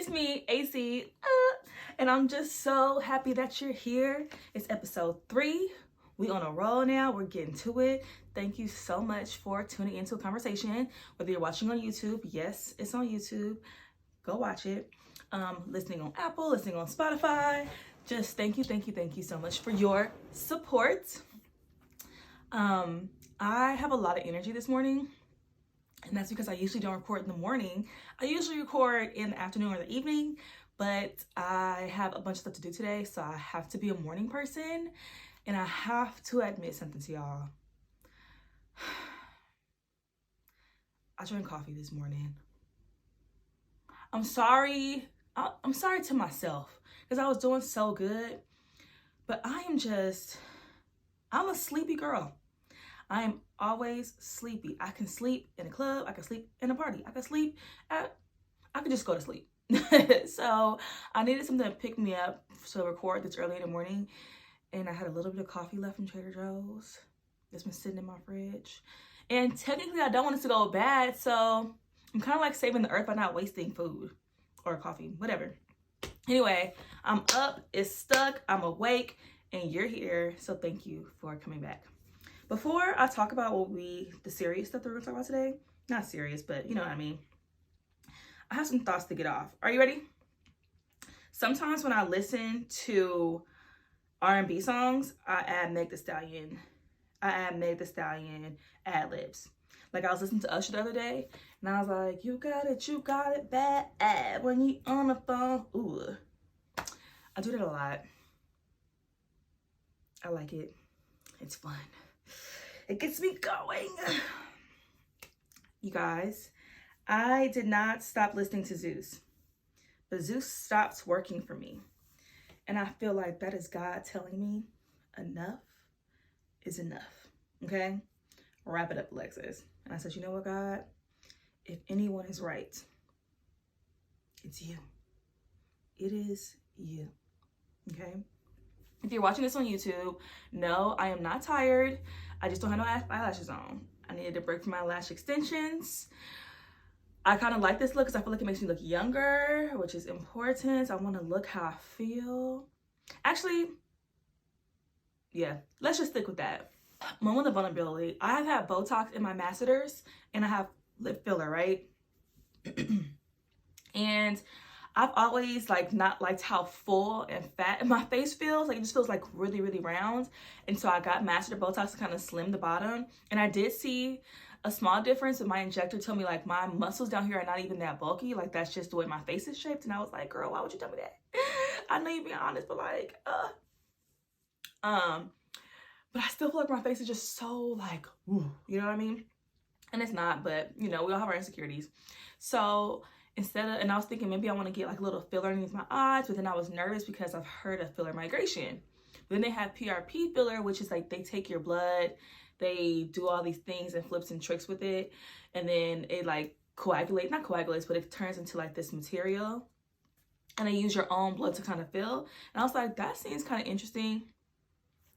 it's me, AC, and I'm just so happy that you're here. It's episode 3. We on a roll now. We're getting to it. Thank you so much for tuning into a conversation. Whether you're watching on YouTube, yes, it's on YouTube. Go watch it. Listening on Apple, listening on Spotify. Just thank you so much for your support. I have a lot of energy this morning, and that's because I usually don't record in the morning. I usually record in the afternoon or the evening, but I have a bunch of stuff to do today, so I have to be a morning person, and I have to admit something to y'all. I drank coffee this morning. I'm sorry to myself because I was doing so good, but I'm a sleepy girl. I am always sleepy. I can sleep in a club. I can sleep in a party. I can just go to sleep. So I needed something to pick me up to record this early in the morning. And I had a little bit of coffee left from Trader Joe's. It's been sitting in my fridge. And technically I don't want it to go bad. So I'm kind of like saving the earth by not wasting food or coffee, whatever. Anyway, I'm up, it's stuck, I'm awake, and you're here. So thank you for coming back. Before I talk about the serious stuff that we're gonna talk about today, not serious, but you know what I mean. I have some thoughts to get off. Are you ready? Sometimes when I listen to R&B songs, I add Meg Thee Stallion ad libs. Like I was listening to Usher the other day, and I was like, you got it bad when you on the phone. Ooh, I do that a lot. I like it. It's fun. It gets me going. You guys, I did not stop listening to Zeus, but Zeus stopped working for me. And I feel like that is God telling me enough is enough. Okay? Wrap it up, Alexis. And I said, you know what, God? If anyone is right, it's you. It is you. Okay? If you're watching this on YouTube, no, I am not tired. I just don't have no eyelashes on. I needed a break from my lash extensions. I kind of like this look because I feel like it makes me look younger, which is important. I want to look how I feel. Actually, yeah, let's just stick with that. Moment of vulnerability. I have had Botox in my masseters and I have lip filler, right? And I've always not liked how full and fat my face feels. Like it just feels like really, really round. And so I got masseter Botox to kind of slim the bottom. And I did see a small difference, but my injector told me like my muscles down here are not even that bulky. Like that's just the way my face is shaped. And I was like, girl, why would you tell me that? I know you're being honest, but but I still feel like my face is just so like, ooh, you know what I mean? And it's not, but you know, we all have our insecurities. So and I was thinking maybe I want to get like a little filler underneath my eyes, but then I was nervous because I've heard of filler migration. But then they have PRP filler, which is like they take your blood, they do all these things and flips and tricks with it, and then it like not coagulates, but it turns into like this material, and they use your own blood to kind of fill. And I was like, that seems kind of interesting.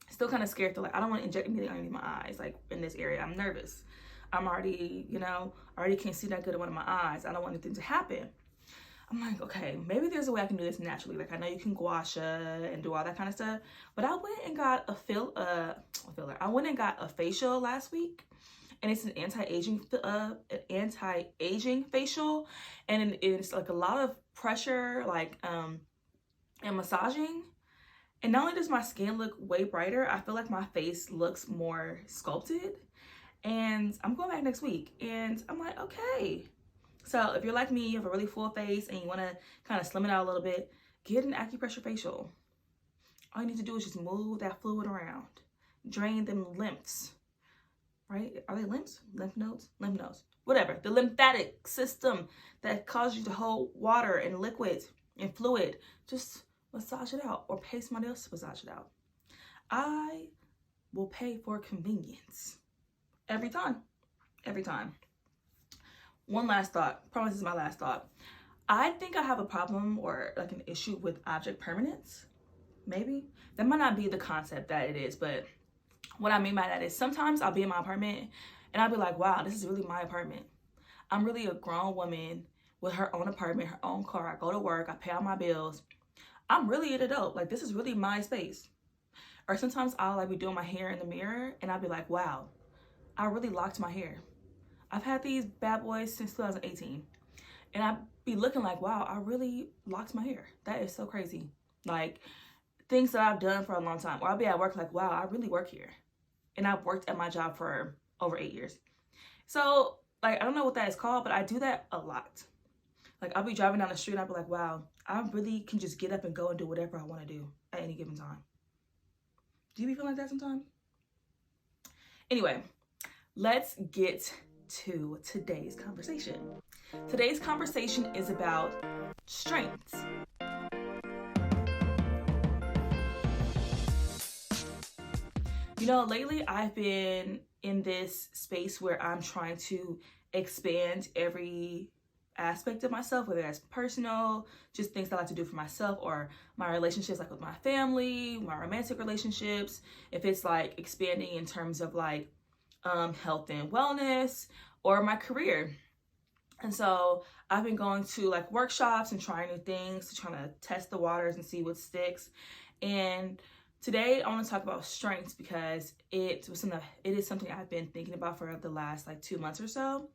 Still kind of scared to I don't want to inject anything underneath my eyes, like in this area. I'm nervous. I'm already, already can't see that good in one of my eyes. I don't want anything to happen. I'm like, okay, maybe there's a way I can do this naturally. Like I know you can gua sha and do all that kind of stuff, but I went and got a filler. I went and got a facial last week, and it's an anti-aging facial, and it's like a lot of pressure, and massaging. And not only does my skin look way brighter, I feel like my face looks more sculpted. And I'm going back next week. And I'm like, okay. So if you're like me, you have a really full face and you want to kind of slim it out a little bit, get an acupressure facial. All you need to do is just move that fluid around. Drain them lymphs. Right? Are they lymphs? Lymph nodes? Lymph nodes. Whatever. The lymphatic system that causes you to hold water and liquid and fluid. Just massage it out, or pay somebody else to massage it out. I will pay for convenience. Every time. One last thought. Promise this is my last thought. I think I have a problem or like an issue with object permanence. Maybe. That might not be the concept that it is, but what I mean by that is sometimes I'll be in my apartment and I'll be like, wow, this is really my apartment. I'm really a grown woman with her own apartment, her own car. I go to work, I pay all my bills. I'm really an adult. Like, this is really my space. Or sometimes I'll like be doing my hair in the mirror and I'll be like, wow, I really locked my hair. I've had these bad boys since 2018. And I'd be looking like, wow, I really locked my hair. That is so crazy. Like, things that I've done for a long time. Or I'll be at work like, wow, I really work here. And I've worked at my job for over 8 years. So, like, I don't know what that is called, but I do that a lot. Like, I'll be driving down the street and I'll be like, wow, I really can just get up and go and do whatever I want to do at any given time. Do you be feeling like that sometimes? Anyway, let's get to today's conversation. Today's conversation is about strengths. You know, lately I've been in this space where I'm trying to expand every aspect of myself, whether that's personal, just things that I like to do for myself, or my relationships, like with my family, my romantic relationships. If it's like expanding in terms of like health and wellness, or my career. And so I've been going to like workshops and trying new things, to trying to test the waters and see what sticks. And today I want to talk about strengths because it is something I've been thinking about for the last like 2 months or so.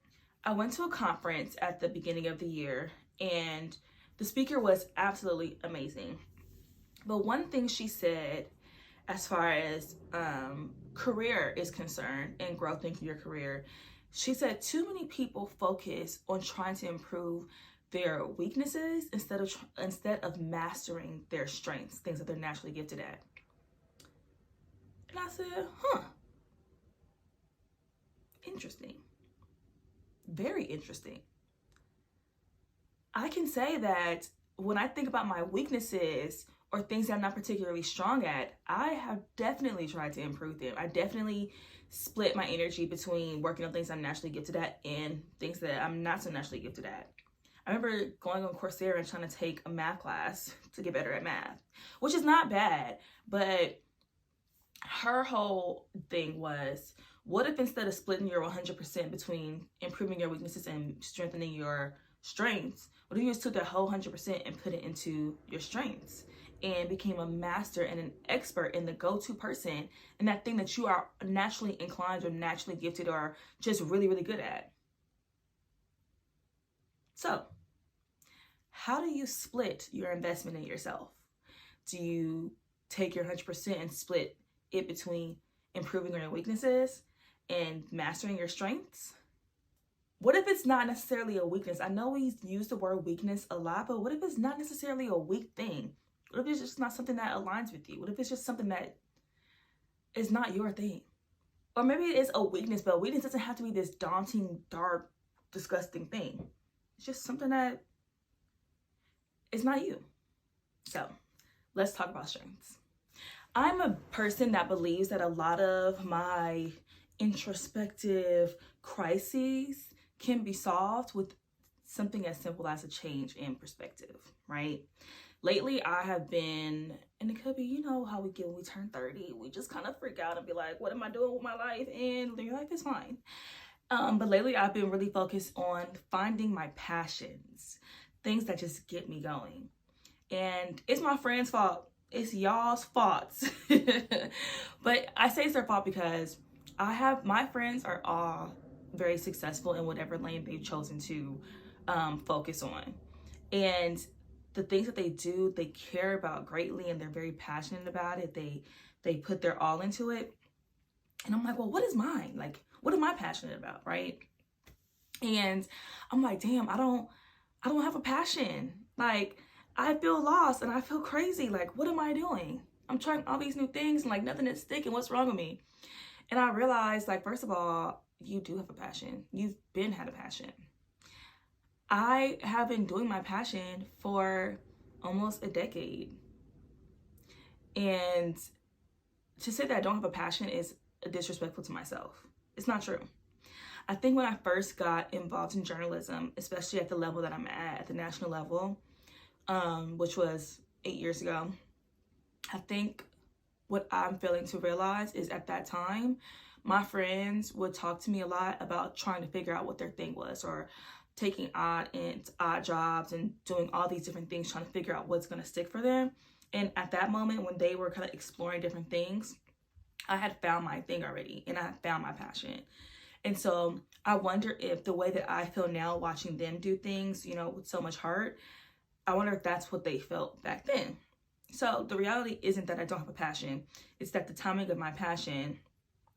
I went to a conference at the beginning of the year and the speaker was absolutely amazing. But one thing she said as far as career is concerned and growth in your career, she said too many people focus on trying to improve their weaknesses instead of mastering their strengths, things that they're naturally gifted at. And I said, interesting. Very interesting. I can say that when I think about my weaknesses or things that I'm not particularly strong at, I have definitely tried to improve them. I definitely split my energy between working on things I'm naturally gifted at and things that I'm not so naturally gifted at. I remember going on Coursera and trying to take a math class to get better at math, which is not bad, but her whole thing was, what if instead of splitting your 100% between improving your weaknesses and strengthening your strengths, what if you just took that whole 100% and put it into your strengths and became a master and an expert and the go-to person in that thing that you are naturally inclined or naturally gifted or just really, really good at? So, how do you split your investment in yourself? Do you take your 100% and split it between improving your weaknesses and mastering your strengths? What if it's not necessarily a weakness? I know we use the word weakness a lot, but what if it's not necessarily a weak thing? What if it's just not something that aligns with you? What if it's just something that is not your thing? Or maybe it is a weakness, but a weakness doesn't have to be this daunting, dark, disgusting thing. It's just something that is not you. So let's talk about strengths. I'm a person that believes that a lot of my introspective crises can be solved with something as simple as a change in perspective, right? Lately, I have been, and it could be, you know how we get when we turn 30, we just kind of freak out and be like, what am I doing with my life? And your life is fine. But lately, I've been really focused on finding my passions, things that just get me going. And it's my friend's fault. It's y'all's faults. But I say it's their fault because my friends are all very successful in whatever lane they've chosen to focus on. And the things that they do, they care about greatly and they're very passionate about it. They put their all into it. And I'm like, well, what is mine? Like, what am I passionate about, right? And I'm like, damn, I don't have a passion. Like, I feel lost and I feel crazy. Like, what am I doing? I'm trying all these new things and like nothing is sticking. What's wrong with me? And I realized, like, first of all, you do have a passion. You've had a passion. I have been doing my passion for almost a decade. And to say that I don't have a passion is disrespectful to myself. It's not true. I think when I first got involved in journalism, especially at the level that I'm at the national level, which was 8 years ago, I think what I'm failing to realize is at that time, my friends would talk to me a lot about trying to figure out what their thing was or taking odd jobs and doing all these different things, trying to figure out what's going to stick for them. And at that moment, when they were kind of exploring different things, I had found my thing already, and I had found my passion. And so I wonder if the way that I feel now watching them do things, you know, with so much heart, I wonder if that's what they felt back then. So the reality isn't that I don't have a passion. It's that the timing of my passion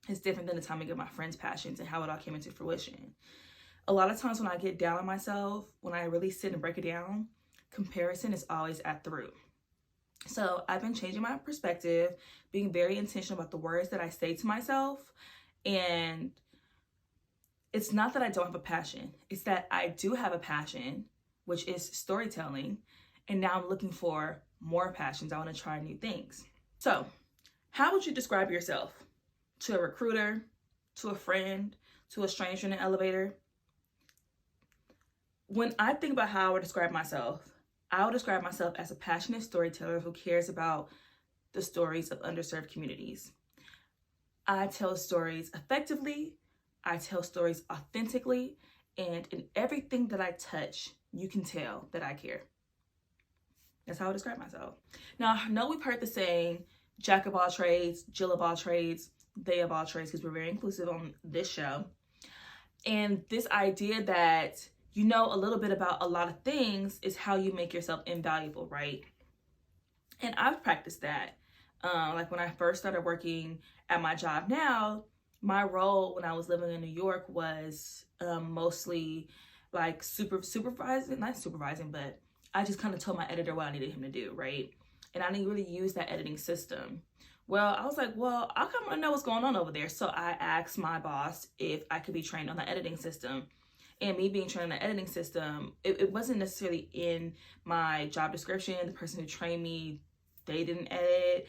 is different than the timing of my friends' passions and how it all came into fruition. A lot of times when I get down on myself, when I really sit and break it down, comparison is always at the root. So I've been changing my perspective, being very intentional about the words that I say to myself. And it's not that I don't have a passion. It's that I do have a passion, which is storytelling. And now I'm looking for more passions. I want to try new things. So how would you describe yourself to a recruiter, to a friend, to a stranger in an elevator? When I think about how I would describe myself, I would describe myself as a passionate storyteller who cares about the stories of underserved communities. I tell stories effectively, I tell stories authentically, and in everything that I touch, you can tell that I care. That's how I describe myself. Now, I know we've heard the saying, jack of all trades, Jill of all trades, they of all trades, because we're very inclusive on this show. And this idea that you know a little bit about a lot of things is how you make yourself invaluable, right? And I've practiced that. Like when I first started working at my job now, my role when I was living in New York was mostly like supervising, not supervising, but I just kind of told my editor what I needed him to do, right? And I didn't really use that editing system. Well, I was like, well, I kind of know what's going on over there. So I asked my boss if I could be trained on the editing system. And me being trained on the editing system, it wasn't necessarily in my job description. The person who trained me, they didn't edit.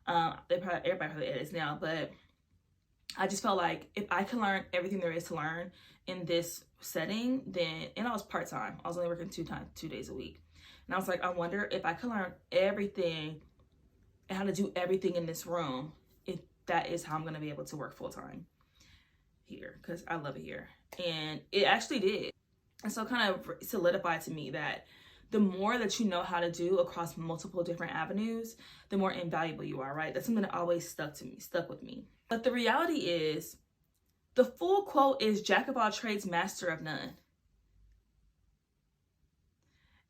Everybody probably edits now, but I just felt like if I can learn everything there is to learn in this setting, then, and I was part-time. I was only working 2 days a week. And I was like, I wonder if I can learn everything and how to do everything in this room, if that is how I'm going to be able to work full-time here, because I love it here. And it actually did. And so it kind of solidified to me that the more that you know how to do across multiple different avenues, the more invaluable you are, right? That's something that always stuck with me. But the reality is, the full quote is jack of all trades, master of none.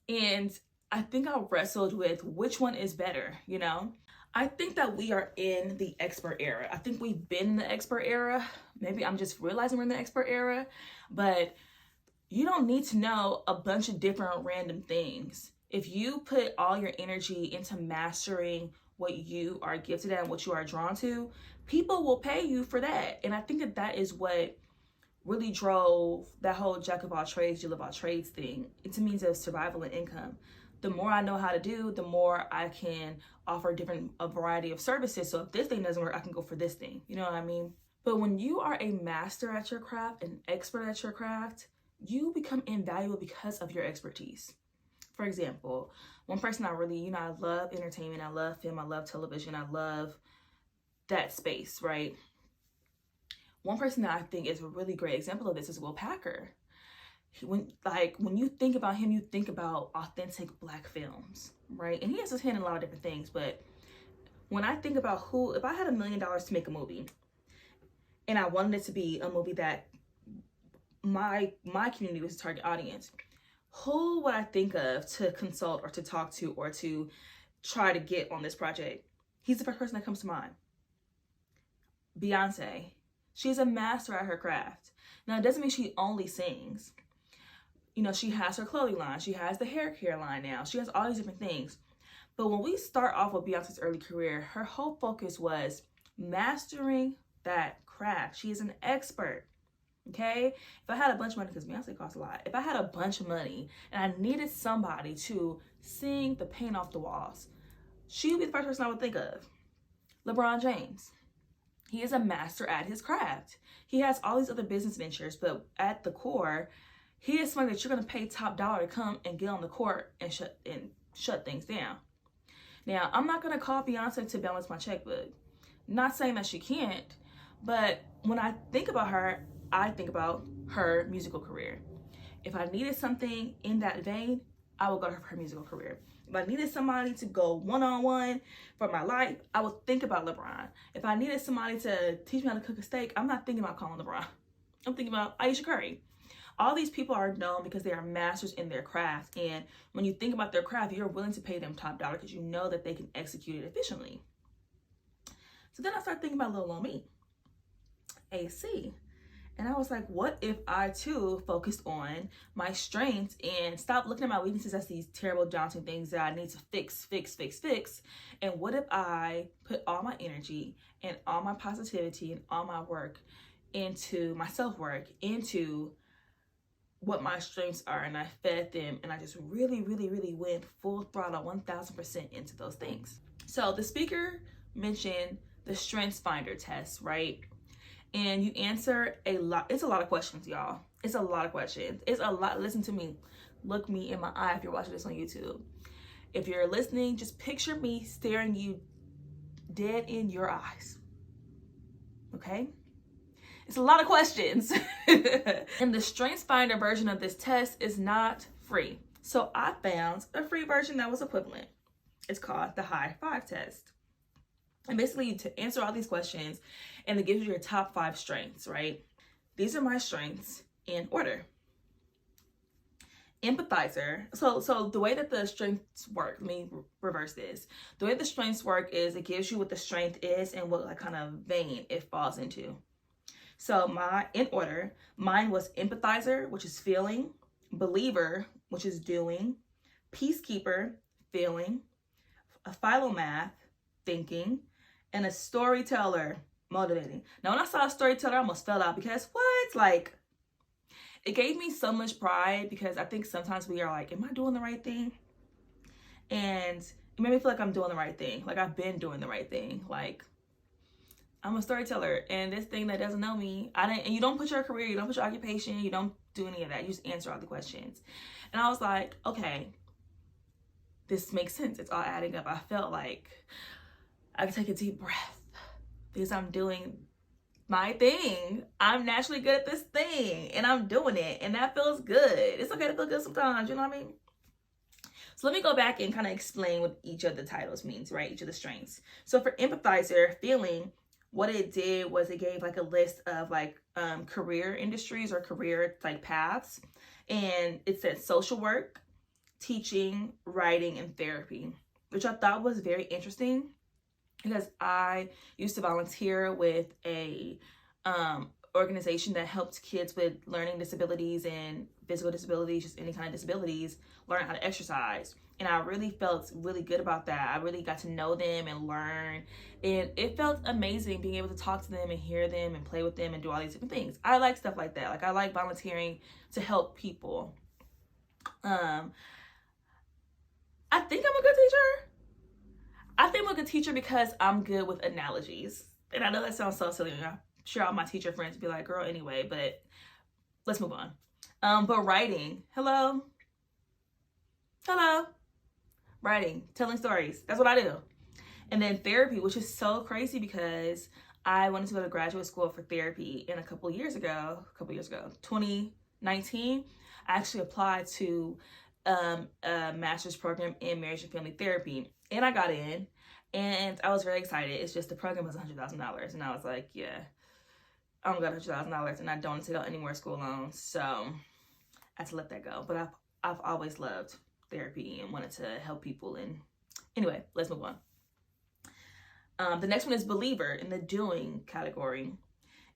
And I think I wrestled with which one is better, you know? I think that we are in the expert era. I think we've been in the expert era. Maybe I'm just realizing we're in the expert era, but you don't need to know a bunch of different random things. If you put all your energy into mastering what you are gifted at and what you are drawn to, people will pay you for that. And I think that that is what really drove that whole jack of all trades, Jill of all trades thing. It's a means of survival and income. The more I know how to do, the more I can offer a variety of services. So if this thing doesn't work, I can go for this thing. You know what I mean? But when you are a master at your craft, an expert at your craft, you become invaluable because of your expertise. For example, one person I really, I love entertainment, I love film, I love television, I love that space, right? One person that I think is a really great example of this is Will Packer. When you think about him, you think about authentic Black films, right? And he has his hand in a lot of different things, but when I think about if I had $1 million to make a movie, and I wanted it to be a movie that my community was the target audience, who would I think of to consult or to talk to or to try to get on this project? He's the first person that comes to mind. Beyonce. She's a master at her craft. Now, it doesn't mean she only sings. She has her clothing line. She has the hair care line now. She has all these different things. But when we start off with Beyonce's early career, her whole focus was mastering that craft. She is an expert. Okay? If I had a bunch of money, because Beyonce costs a lot. If I had a bunch of money and I needed somebody to sing the paint off the walls, she would be the first person I would think of. LeBron James. He is a master at his craft. He has all these other business ventures, but at the core, he is somebody that you're going to pay top dollar to come and get on the court and shut things down. Now, I'm not going to call Beyonce to balance my checkbook. Not saying that she can't, but when I think about her, I think about her musical career. If I needed something in that vein, I would go to her musical career. If I needed somebody to go one-on-one for my life, I would think about LeBron. If I needed somebody to teach me how to cook a steak, I'm not thinking about calling LeBron. I'm thinking about Aisha Curry. All these people are known because they are masters in their craft. And when you think about their craft, you're willing to pay them top dollar because you know that they can execute it efficiently. So then I started thinking about little old me, AC. And I was like, what if I too focused on my strengths and stop looking at my weaknesses as these terrible, daunting things that I need to fix. And what if I put all my energy and all my positivity and all my work into my self-work, into what my strengths are, and I fed them, and I just really went full throttle 1000% into those things. So the speaker mentioned the Strengths Finder test, right? And you answer a lot. It's a lot of questions, y'all. It's a lot of questions. It's a lot. Listen to me. Look me in my eye if you're watching this on YouTube. If you're listening, just picture me staring you dead in your eyes. Okay? It's a lot of questions. And the Strengths Finder version of this test is not free. So I found a free version that was equivalent. It's called the High Five test. And basically, to answer all these questions, and it gives you your top 5 strengths, right? These are my strengths in order. Empathizer. So the way that the strengths work, let me reverse this. The way the strengths work is it gives you what the strength is and what kind of vein it falls into. So in order, mine was empathizer, which is feeling, believer, which is doing, peacekeeper, feeling, a philomath, thinking, and a storyteller, motivating. Now, when I saw a storyteller, I almost fell out because what? Like, it gave me so much pride because I think sometimes we are like, am I doing the right thing? And it made me feel like I'm doing the right thing. Like I've been doing the right thing. Like I'm a storyteller, and this thing that doesn't know me, and you don't put your career, you don't put your occupation, you don't do any of that. You just answer all the questions. And I was like, okay, this makes sense. It's all adding up. I felt like I could take a deep breath because I'm doing my thing. I'm naturally good at this thing and I'm doing it, and that feels good. It's okay to feel good sometimes, you know what I mean? So let me go back and kind of explain what each of the titles means, right? Each of the strengths. So for empathizer, feeling, what it did was it gave like a list of like career industries or career like paths. And it said social work, teaching, writing, and therapy, which I thought was very interesting because I used to volunteer with a organization that helped kids with learning disabilities and physical disabilities, just any kind of disabilities, learn how to exercise. And I really felt really good about that. I really got to know them and learn. And it felt amazing being able to talk to them and hear them and play with them and do all these different things. I like stuff like that. Like I like volunteering to help people. I think I'm a good teacher. I think I'm a good teacher because I'm good with analogies. And I know that sounds so silly. I'm sure all my teacher friends be like, girl, anyway, but let's move on. But writing, hello. Writing, telling stories. That's what I do. And then therapy, which is so crazy because I wanted to go to graduate school for therapy. And a couple years ago, 2019, I actually applied to a master's program in marriage and family therapy. And I got in, and I was very excited. It's just the program was $100,000. And I was like, yeah, I don't got $100,000 and I don't want to take out any more school loans. So I had to let that go. But I've always loved therapy and wanted to help people. And anyway, let's move on. The next one is believer in the doing category.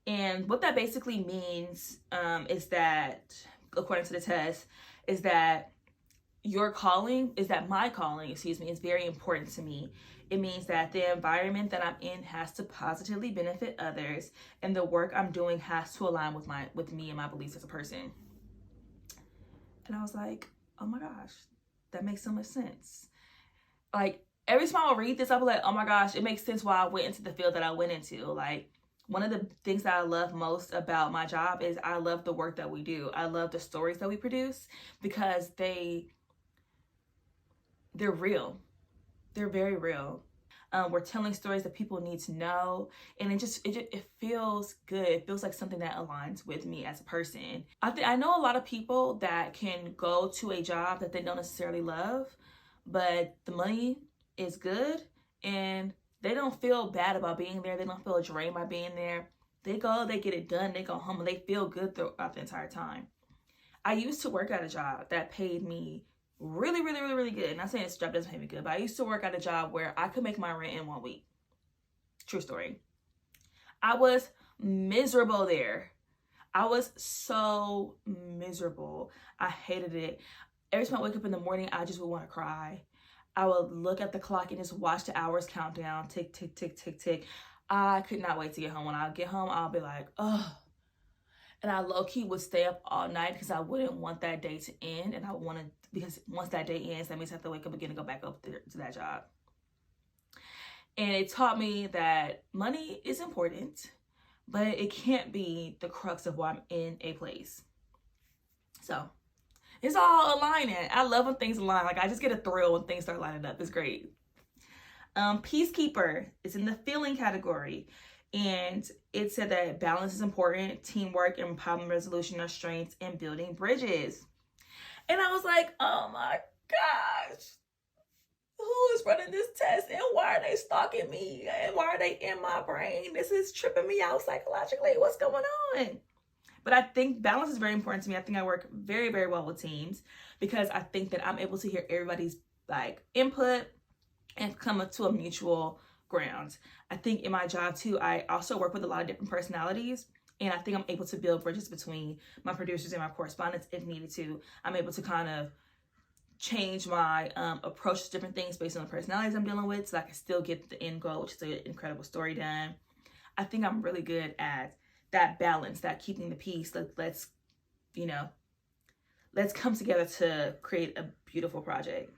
And what that basically means is that, according to the test, is that my calling is very important to me. It means that the environment that I'm in has to positively benefit others, and the work I'm doing has to align with me and my beliefs as a person. And I was like, oh my gosh, that makes so much sense. Like every time I read this, I'll be like, oh my gosh, it makes sense why I went into the field that I went into. Like one of the things that I love most about my job is I love the work that we do. I love the stories that we produce because they're real. They're very real. We're telling stories that people need to know, and it feels good. It feels like something that aligns with me as a person. I know a lot of people that can go to a job that they don't necessarily love, but the money is good, and they don't feel bad about being there. They don't feel drained by being there. They go, they get it done, they go home, and they feel good throughout the entire time. I used to work at a job that paid me really, really, really, really good. Not saying this job doesn't pay me good, but I used to work at a job where I could make my rent in 1 week. True story. I was miserable there. I was so miserable. I hated it. Every time I wake up in the morning, I just would want to cry. I would look at the clock and just watch the hours count down. Tick, tick, tick, tick, tick. I could not wait to get home. When I get home, I'll be like, ugh. And I low-key would stay up all night because I wouldn't want that day to end. And I wanted, because once that day ends, that means I have to wake up again and go back up there to that job. And it taught me that money is important, but it can't be the crux of why I'm in a place. So it's all aligning. I love when things align. Like, I just get a thrill when things start lining up. It's great. Peacekeeper is in the feeling category. And it said that balance is important, teamwork and problem resolution are strengths, and building bridges. And I was like, oh my gosh, who is running this test, and why are they stalking me, and why are they in my brain? This is tripping me out psychologically. What's going on? But I think balance is very important to me. I think I work very, very well with teams because I think that I'm able to hear everybody's like input and come up to a mutual ground. I think in my job too, I also work with a lot of different personalities, and I think I'm able to build bridges between my producers and my correspondents if needed to. I'm able to kind of change my approach to different things based on the personalities I'm dealing with, so I can still get the end goal, which is an incredible story done. I think I'm really good at that balance, that keeping the peace. Let's come together to create a beautiful project.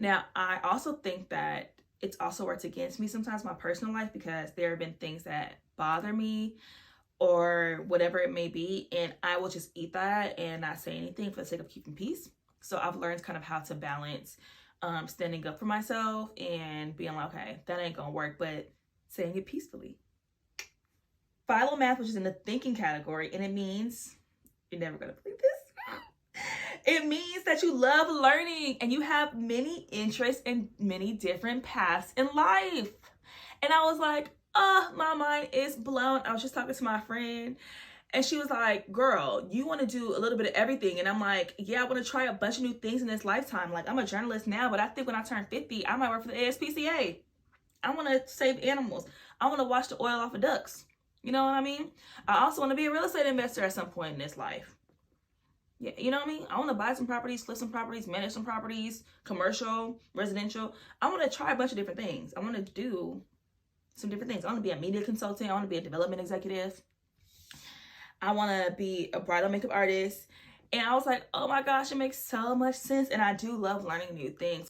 Now, I also think that it's also worked against me sometimes in my personal life, because there have been things that bother me or whatever it may be, and I will just eat that and not say anything for the sake of keeping peace. So I've learned kind of how to balance standing up for myself and being like, okay, that ain't gonna work, but saying it peacefully. Philomath, which is in the thinking category, and it means, you're never gonna believe this, it means that you love learning and you have many interests and many different paths in life. And I was like, my mind is blown. I was just talking to my friend, and she was like, girl, you want to do a little bit of everything. And I'm like, yeah, I want to try a bunch of new things in this lifetime. Like, I'm a journalist now, but I think when I turn 50, I might work for the ASPCA. I want to save animals. I want to wash the oil off of ducks. You know what I mean? I also want to be a real estate investor at some point in this life. Yeah, you know what I mean? I want to buy some properties, flip some properties, manage some properties, commercial, residential. I want to try a bunch of different things. I want to do some different things. I want to be a media consultant. I want to be a development executive. I want to be a bridal makeup artist. And I was like, oh my gosh, it makes so much sense. And I do love learning new things.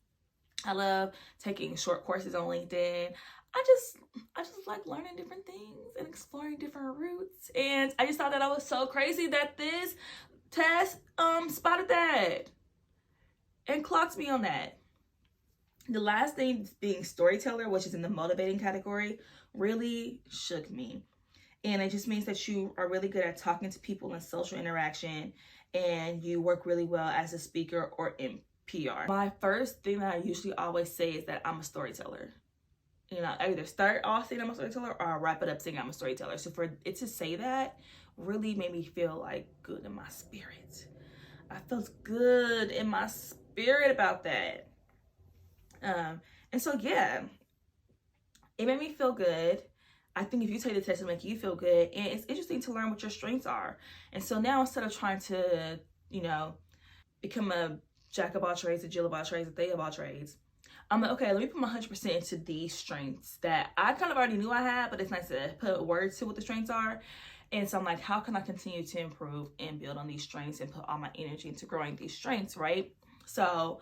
I love taking short courses on LinkedIn. I just like learning different things and exploring different routes. And I just thought that I was so crazy that this test spotted that and clocked me on that. The last thing, being storyteller, which is in the motivating category, really shook me. And it just means that you are really good at talking to people in social interaction, and you work really well as a speaker or in PR. My first thing that I usually always say is that I'm a storyteller. You know, I either start off saying I'm a storyteller, or I wrap it up saying I'm a storyteller. So for it to say that really made me feel like good in my spirit. I felt good in my spirit about that. And so yeah, it made me feel good. I think if you take the test, it'll make you feel good. And it's interesting to learn what your strengths are. And so now, instead of trying to, become a jack of all trades, a Jill of all trades, a they of all trades, I'm like, okay, let me put my 100% into these strengths that I kind of already knew I had, but it's nice to put words to what the strengths are. And so I'm like, how can I continue to improve and build on these strengths and put all my energy into growing these strengths, right? So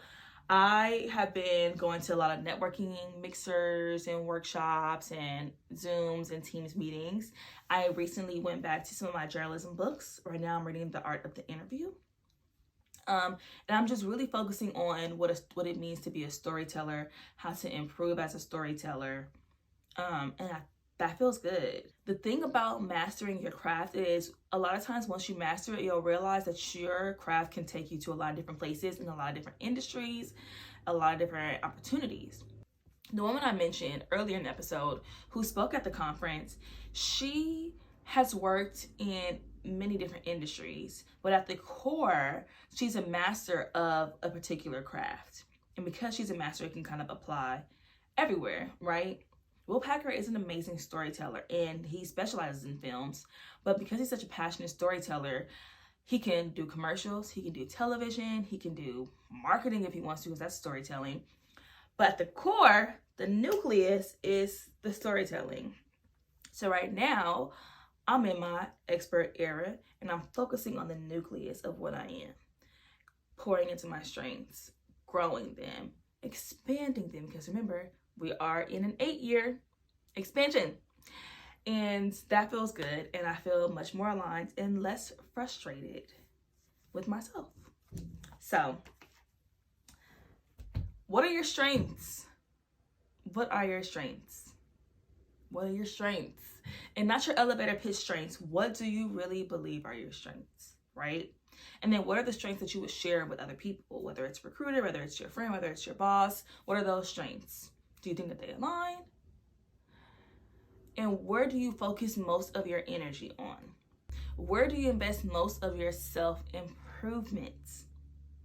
I have been going to a lot of networking mixers and workshops and Zooms and Teams meetings. I recently went back to some of my journalism books. Right now I'm reading The Art of the Interview. And I'm just really focusing on what it means to be a storyteller, how to improve as a storyteller. That feels good. The thing about mastering your craft is a lot of times once you master it, you'll realize that your craft can take you to a lot of different places in a lot of different industries, a lot of different opportunities. The woman I mentioned earlier in the episode who spoke at the conference, she has worked in many different industries, but at the core, she's a master of a particular craft. And because she's a master, it can kind of apply everywhere, right? Will Packer is an amazing storyteller and he specializes in films, but because he's such a passionate storyteller, he can do commercials, he can do television, he can do marketing if he wants to, because that's storytelling. But at the core, the nucleus is the storytelling. So right now, I'm in my expert era and I'm focusing on the nucleus of what I am. Pouring into my strengths, growing them, expanding them, because remember, we are in an 8-year expansion. And that feels good. And I feel much more aligned and less frustrated with myself. So, what are your strengths? What are your strengths? What are your strengths? And not your elevator pitch strengths. What do you really believe are your strengths, right? And then what are the strengths that you would share with other people, whether it's recruiter, whether it's your friend, whether it's your boss? What are those strengths? Do you think that they align? And where do you focus most of your energy on? Where do you invest most of your self-improvement?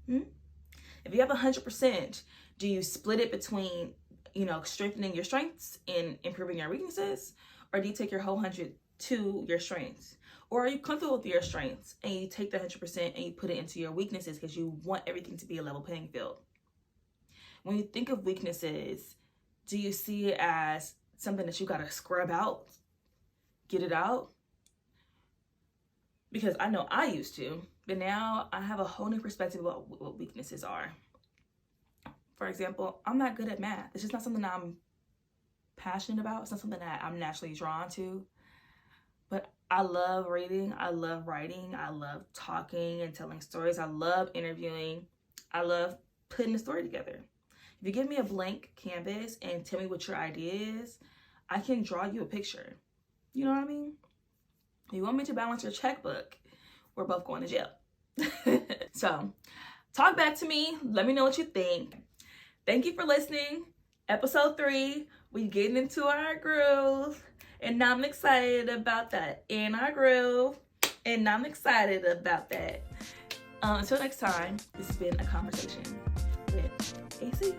If you have 100%, do you split it between, strengthening your strengths and improving your weaknesses? Or do you take your whole 100 to your strengths? Or are you comfortable with your strengths and you take the 100% and you put it into your weaknesses because you want everything to be a level playing field? When you think of weaknesses, do you see it as something that you got to scrub out, get it out? Because I know I used to, but now I have a whole new perspective about what weaknesses are. For example, I'm not good at math. It's just not something I'm passionate about. It's not something that I'm naturally drawn to. But I love reading. I love writing. I love talking and telling stories. I love interviewing. I love putting a story together. If you give me a blank canvas and tell me what your idea is, I can draw you a picture. You know what I mean? If you want me to balance your checkbook, we're both going to jail. So, talk back to me. Let me know what you think. Thank you for listening. Episode 3, we getting into our groove. And I'm excited about that. In our groove. And I'm excited about that. Until next time, this has been a conversation with AC.